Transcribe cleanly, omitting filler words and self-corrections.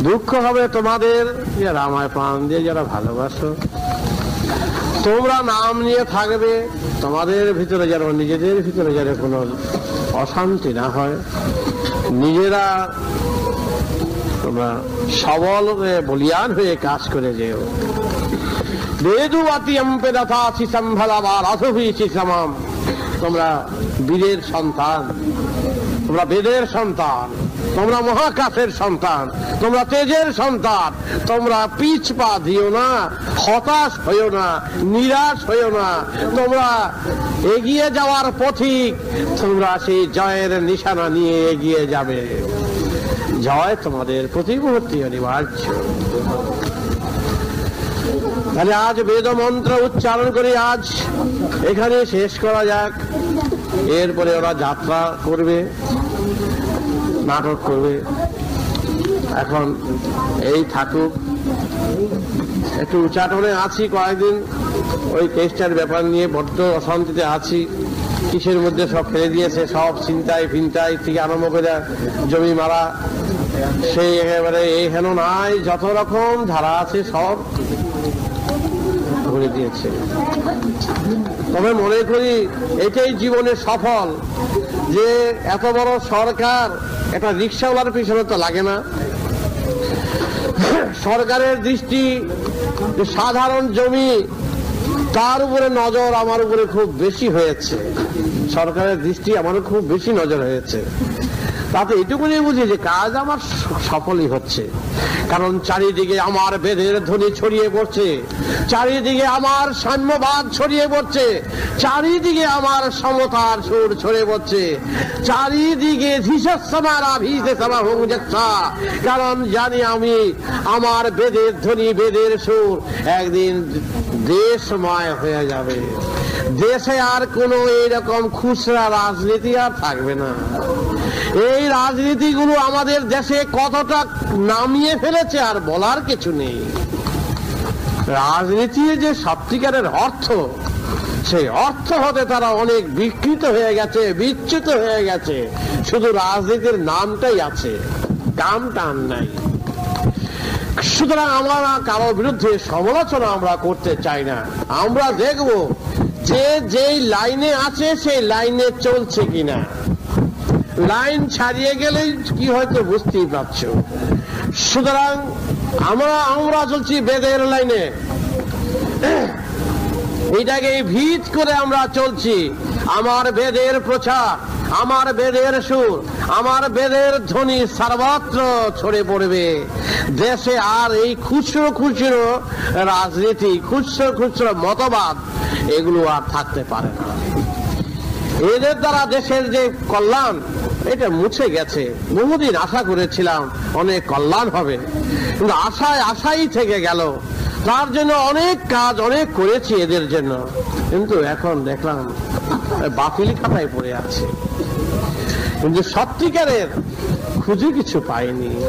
দুঃখ হবে তোমাদের যারা আমায় প্রাণ দিয়ে যারা ভালোবাসো। তোমরা নাম নিয়ে থাকবে, তোমাদের ভিতরে যেন নিজেদের ভিতরে যেন কোনো অশান্তি না হয়, নিজেরা তোমরা সবল হয়ে বলিয়ান হয়ে কাজ করে যেও। তোমরা বীরের সন্তান, তোমরা বেদের সন্তান, তোমরা মহাকাশের সন্তান, তোমরা তেজের সন্তান। তোমরা পিছ পা দিও না, হতাশ হইও না, নিরাশ হইও না। তোমরা এগিয়ে যাওয়ার পথিক, তোমরা সেই জয়ের নিশানা নিয়ে এগিয়ে যাবে। জয় তোমাদের প্রতি মুহূর্তে অনিবার্য। তাহলে আজ বেদ মন্ত্র উচ্চারণ করে আজ এখানে শেষ করা যাক। এরপরে ওরা যাত্রা করবে, নাটক করবে। এখন এই থাকুক, একটু উচ্চাটনে আছি কয়েকদিন, ওই কেসটার ব্যাপার নিয়ে বড্ড অশান্তিতে আছি। কিসের মধ্যে সব ফেলে দিয়েছে, সব চিন্তাই ফিন্তাই থেকে আরম্ভ করে জমি মারা, সেই একেবারে এই হেন নাই, যত রকম ধারা আছে সব ঘুরে দিয়েছে। তবে মনে করি এটাই জীবনের সফল, যে এত বড় সরকার একটা রিক্সাওয়ালার পিছনে তো লাগে না। সরকারের দৃষ্টি সাধারণ জমি, তার উপরে নজর আমার উপরে খুব বেশি হয়েছে। সরকারের দৃষ্টি আমার খুব বেশি নজর হয়েছে। তাতে এটুকুনি বুঝি যে কাজ আমার সফলই হচ্ছে। কারণ চারিদিকে আমার বেদের ধ্বনি ছড়িয়ে পড়ছে, চারিদিকে আমার সাম্যবাদ ছড়িয়ে পড়ছে, চারিদিকে আমার সমতার সুর ছড়িয়ে পড়ছে, চারিদিকে কারণ জানি আমি আমার বেদের ধ্বনি, বেদের সুর একদিন দেশময় হয়ে যাবে। দেশে আর কোনো এইরকম খুচরা রাজনীতি আর থাকবে না। এই রাজনীতিগুলো আমাদের দেশে কতটা নামিয়ে ফেলেছে আর বলার কিছু নেই। রাজনীতির যে সত্যিকারের অর্থ, সেই অর্থ হতে তারা অনেক বিকৃত হয়ে গেছে, বিচ্যুত হয়ে গেছে। শুধু রাজনীতির নামটাই আছে, কামটা আর নাই। সুতরাং আমরা কারোর বিরুদ্ধে সমালোচনা আমরা করতে চাই না। আমরা দেখব যে যেই লাইনে আছে সেই লাইনে চলছে কিনা। লাইন ছাড়িয়ে গেলেই কি হয়তো বুঝতেই পারছ। সুতরাং আমরা চলছি বেদের লাইনে, এটাকে ভিত করে আমরা চলছি। আমার বেদের প্রচার, আমার বেদের সুর, আমার বেদের ধ্বনি সর্বত্র ছড়ে পড়বে। দেশে আর এই খুচরো খুচরো রাজনীতি, খুচরো খুচরো মতবাদ, এগুলো আর থাকতে পারে না। এদের দ্বারা দেশের যে কল্যাণ, এটা মুছে গেছে। বহুদিন আশা করেছিলাম অনেক কল্যাণ হবে, কিন্তু আশাই থেকে গেল। তার জন্য অনেক কাজ অনেক করেছি এদের জন্য, কিন্তু এখন দেখলাম বাতিল খাতায় পড়ে আছে, কিন্তু সত্যিকারের খুঁজে কিছু পাইনি।